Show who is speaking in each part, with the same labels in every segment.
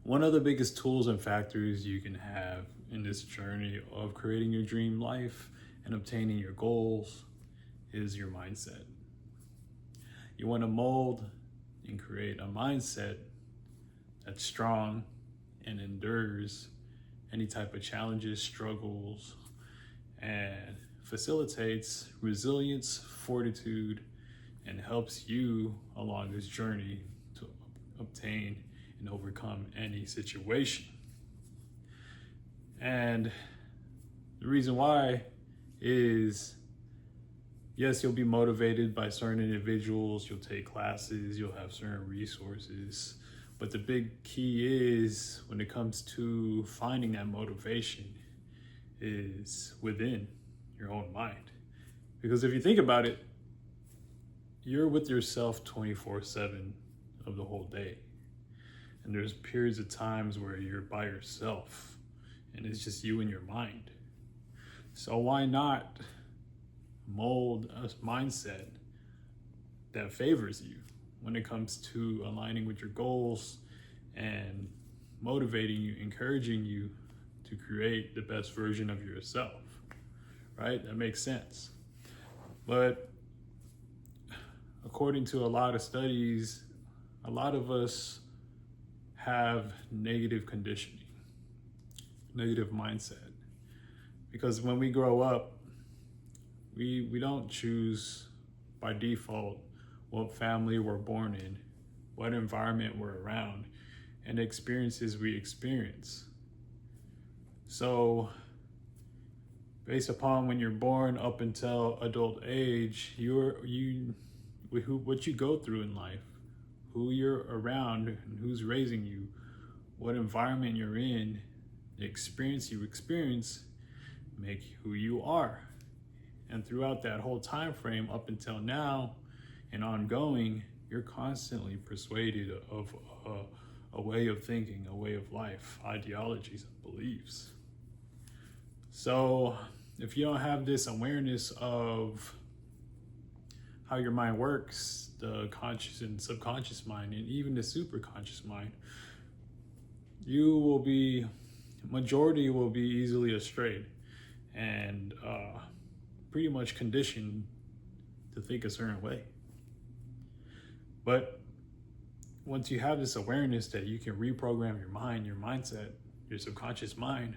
Speaker 1: One of the biggest tools and factors you can have in this journey of creating your dream life and obtaining your goals is your mindset. You want to mold and create a mindset that's strong and endures any type of challenges, struggles, and facilitates resilience, fortitude, and helps you along this journey to obtain and overcome any situation. And the reason why is, yes, you'll be motivated by certain individuals, you'll take classes, you'll have certain resources, but the big key is when it comes to finding that motivation is within your own mind. Because if you think about it, you're with yourself 24/7 of the whole day. And there's periods of times where you're by yourself and it's just you and your mind. So why not mold a mindset that favors you when it comes to aligning with your goals and motivating you, encouraging you to create the best version of yourself, right? That makes sense. But according to a lot of studies, a lot of us have negative conditioning, negative mindset. Because when we grow up, we don't choose by default what family we're born in, what environment we're around, and the experiences we experience. So based upon when you're born up until adult age, what you go through in life, who you're around and who's raising you, what environment you're in, the experience you experience make who you are. And throughout that whole time frame up until now and ongoing, you're constantly persuaded of a way of thinking, a way of life, ideologies and beliefs. So if you don't have this awareness of how your mind works, the conscious and subconscious mind, and even the superconscious mind, majority will be easily astray and pretty much conditioned to think a certain way. But once you have this awareness that you can reprogram your mind, your mindset, your subconscious mind,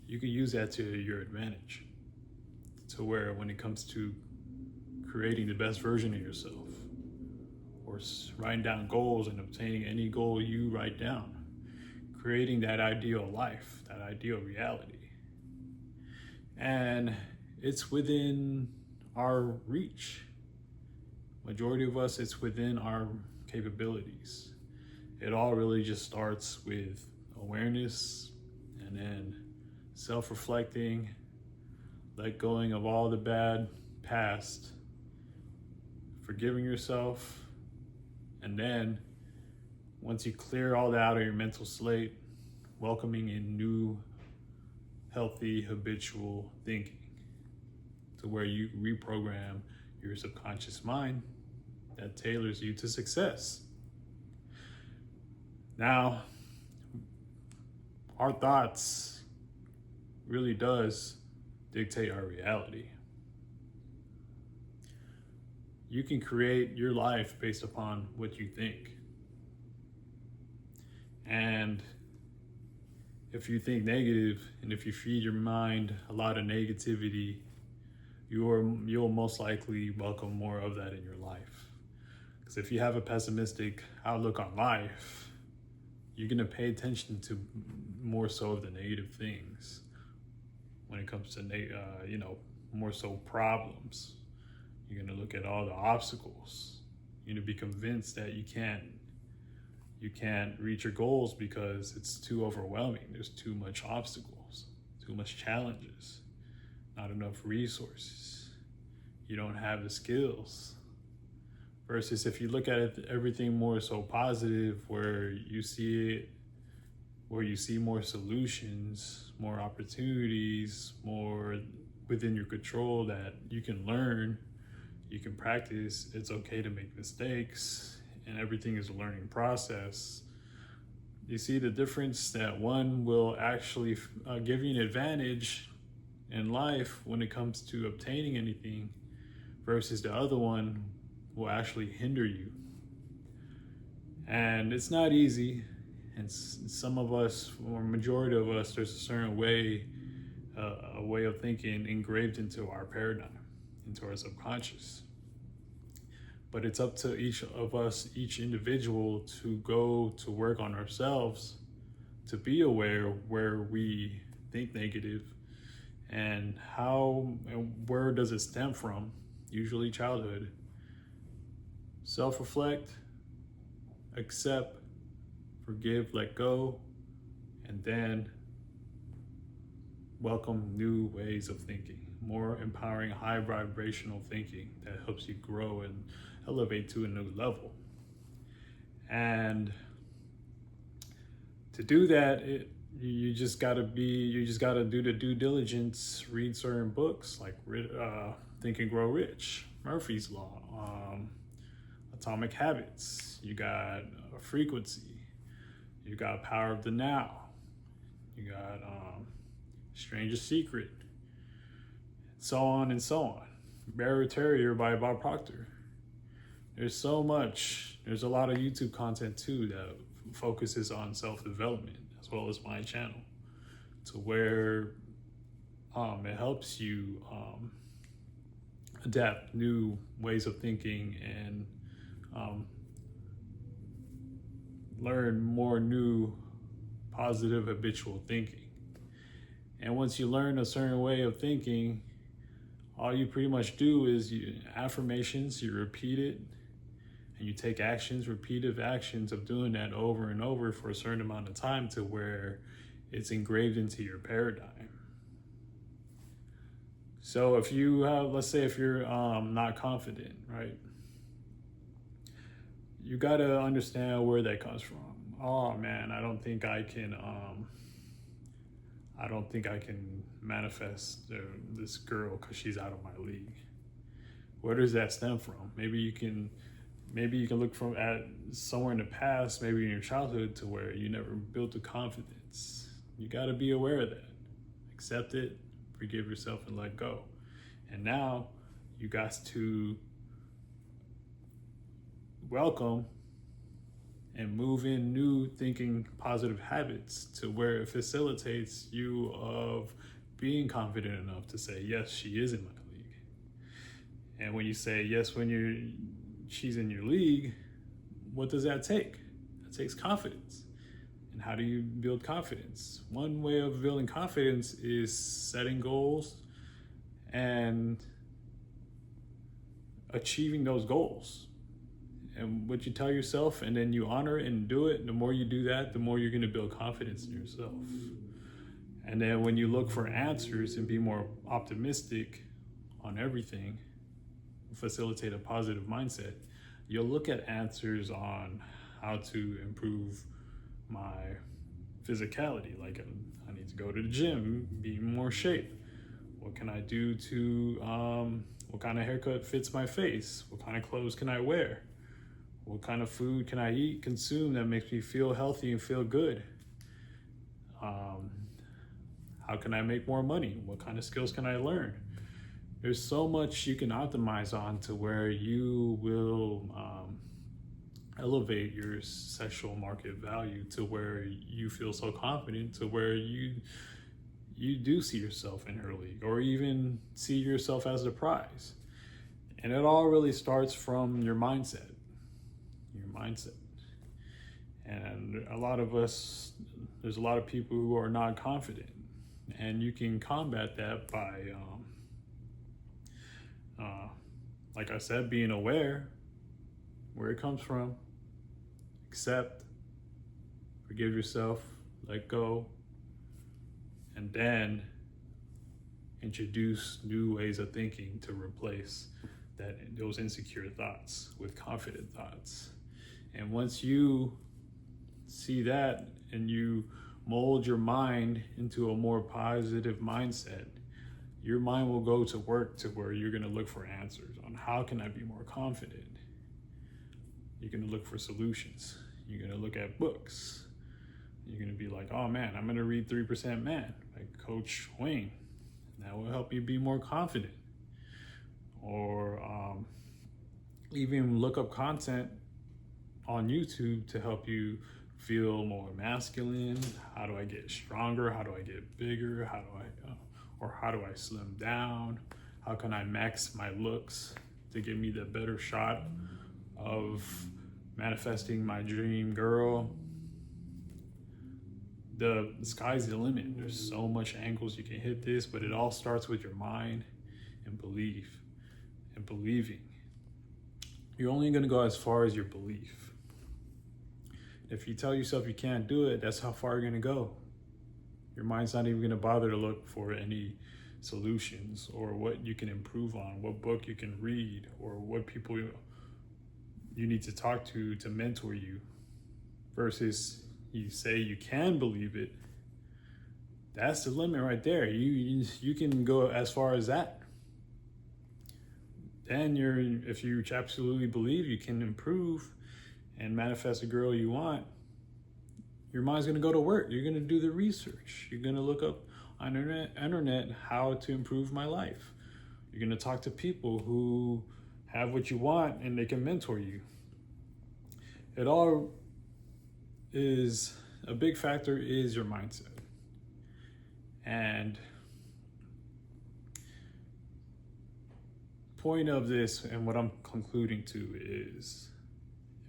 Speaker 1: you can use that to your advantage. To where when it comes to creating the best version of yourself, or writing down goals and obtaining any goal you write down, creating that ideal life, that ideal reality. And it's within our reach. Majority of us, it's within our capabilities. It all really just starts with awareness and then self-reflecting, let going of all the bad past, forgiving yourself, and then once you clear all that out of your mental slate, welcoming in new, healthy, habitual thinking to where you reprogram your subconscious mind that tailors you to success. Now, our thoughts really does dictate our reality. You can create your life based upon what you think. And if you think negative and if you feed your mind a lot of negativity, you'll most likely welcome more of that in your life. Because if you have a pessimistic outlook on life, you're going to pay attention to more so of the negative things when it comes to more so problems. You're going to look at all the obstacles. You're going to be convinced that you can't reach your goals because it's too overwhelming. There's too much obstacles, too much challenges, not enough resources. You don't have the skills. Versus if you look at it, everything more so positive, where you see more solutions, more opportunities, more within your control that you can learn, you can practice. It's okay to make mistakes, and everything is a learning process. You see the difference that one will actually give you an advantage in life when it comes to obtaining anything, versus the other one will actually hinder you. And it's not easy. And some of us, or majority of us, there's a certain way, a way of thinking engraved into our paradigm, into our subconscious. But it's up to each of us, each individual, to go to work on ourselves, to be aware where we think negative and how and where does it stem from, usually childhood. Self-reflect, accept, forgive, let go, and then welcome new ways of thinking, more empowering, high vibrational thinking that helps you grow and elevate to a new level. And to do that, you just gotta do the due diligence, read certain books like Think and Grow Rich, Murphy's Law, Atomic Habits. You got Frequency. You got Power of the Now. You got Strangest Secret. So on and so on. Barrier Terrier by Bob Proctor. There's so much. There's a lot of YouTube content too that focuses on self-development, as well as my channel, to where it helps you adapt new ways of thinking and learn more new positive habitual thinking. And once you learn a certain way of thinking, all you pretty much do is affirmations, you repeat it, and you take actions, repeated actions of doing that over and over for a certain amount of time to where it's engraved into your paradigm. So if you have, let's say if you're not confident, right? You gotta understand where that comes from. Oh man, I don't think I can manifest this girl because she's out of my league. Where does that stem from? Maybe you can look from at somewhere in the past, maybe in your childhood, to where you never built the confidence. You got to be aware of that. Accept it, forgive yourself, and let go. And now you got to welcome and move in new thinking positive habits to where it facilitates you of being confident enough to say, yes, she is in my league. And when you say yes, when she's in your league, what does that take? That takes confidence. And how do you build confidence? One way of building confidence is setting goals and achieving those goals. And what you tell yourself, and then you honor it and do it, the more you do that, the more you're going to build confidence in yourself. And then when you look for answers and be more optimistic on everything, facilitate a positive mindset, you'll look at answers on how to improve my physicality. Like I need to go to the gym, be in more shape. What can I do to, what kind of haircut fits my face? What kind of clothes can I wear? What kind of food can I eat, consume that makes me feel healthy and feel good? How can I make more money? What kind of skills can I learn? There's so much you can optimize on to where you will elevate your sexual market value to where you feel so confident to where you do see yourself in her league, or even see yourself as the prize. And it all really starts from your mindset. And a lot of us, there's a lot of people who are not confident, and you can combat that by, like I said, being aware where it comes from, accept, forgive yourself, let go, and then introduce new ways of thinking to replace those insecure thoughts with confident thoughts. And once you see that and you mold your mind into a more positive mindset, your mind will go to work to where you're going to look for answers on how can I be more confident. You're going to look for solutions. You're going to look at books. You're going to be like, oh man, I'm going to read 3% Man by Coach Wayne. That will help you be more confident. Or even look up content on YouTube to help you feel more masculine. How do I get stronger? How do I get bigger? How do I slim down? How can I max my looks to give me the better shot of manifesting my dream girl? The sky's the limit. There's so much angles you can hit this, but it all starts with your mind and belief and believing. You're only going to go as far as your belief. If you tell yourself you can't do it, that's how far you're going to go. Your mind's not even going to bother to look for any solutions or what you can improve on, what book you can read, or what people you need to talk to mentor you. Versus you say you can believe it. That's the limit right there. You can go as far as that. Then if you absolutely believe you can improve and manifest a girl you want, your mind's gonna go to work. You're gonna do the research. You're gonna look up on internet how to improve my life. You're gonna talk to people who have what you want and they can mentor you. It all is a big factor is your mindset. And point of this and what I'm concluding to is,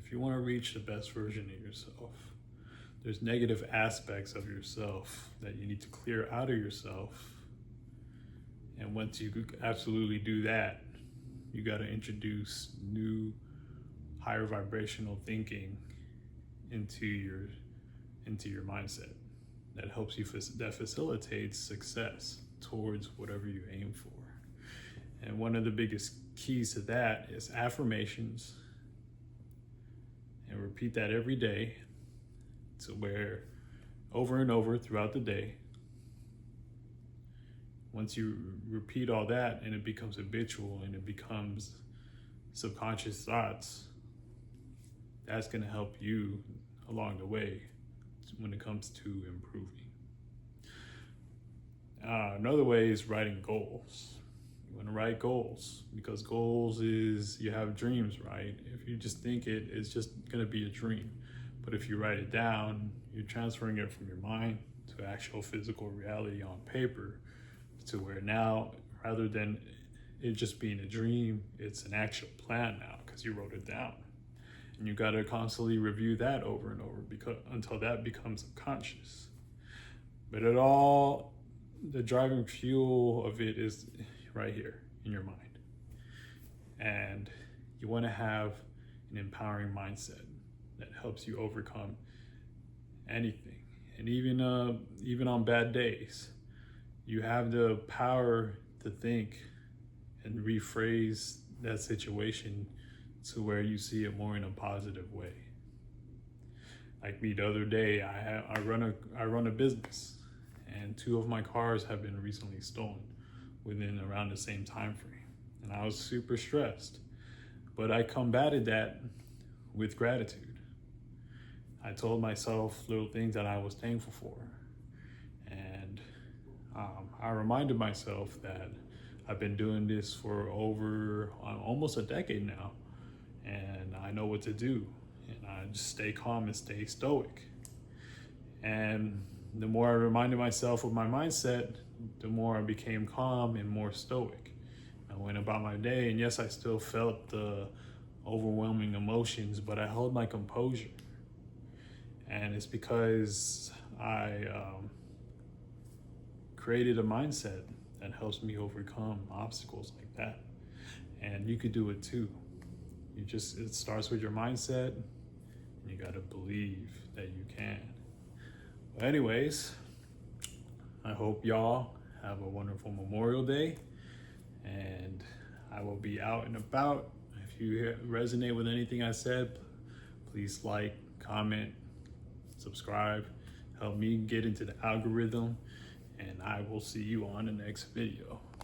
Speaker 1: if you want to reach the best version of yourself, there's negative aspects of yourself that you need to clear out of yourself. And once you absolutely do that, you got to introduce new higher vibrational thinking into your mindset that helps you, that facilitates success towards whatever you aim for. And one of the biggest keys to that is affirmations, and repeat that every day to where over and over throughout the day. Once you repeat all that and it becomes habitual and it becomes subconscious thoughts, that's going to help you along the way when it comes to improving. Another way is writing goals. You want to write goals, because goals is, you have dreams, right? If you just think it, it's just going to be a dream. But if you write it down, you're transferring it from your mind to actual physical reality on paper, to where now, rather than it just being a dream, it's an actual plan now because you wrote it down. And you got to constantly review that over and over until that becomes subconscious. But the driving fuel of it is right here in your mind. And you want to have an empowering mindset that helps you overcome anything. And even on bad days, you have the power to think and rephrase that situation to where you see it more in a positive way. Like me the other day, I run a business, and 2 of my cars have been recently stolen within around the same time frame. And I was super stressed, but I combated that with gratitude. I told myself little things that I was thankful for. And I reminded myself that I've been doing this for over almost a decade now, and I know what to do. And I just stay calm and stay stoic. And the more I reminded myself of my mindset, the more I became calm and more stoic. I went about my day, and yes, I still felt the overwhelming emotions, but I held my composure. And it's because I created a mindset that helps me overcome obstacles like that. And you could do it too. It starts with your mindset, and you gotta believe that you can. But anyways, I hope y'all have a wonderful Memorial Day, and I will be out and about. If you resonate with anything I said, please like, comment, subscribe, help me get into the algorithm, and I will see you on the next video.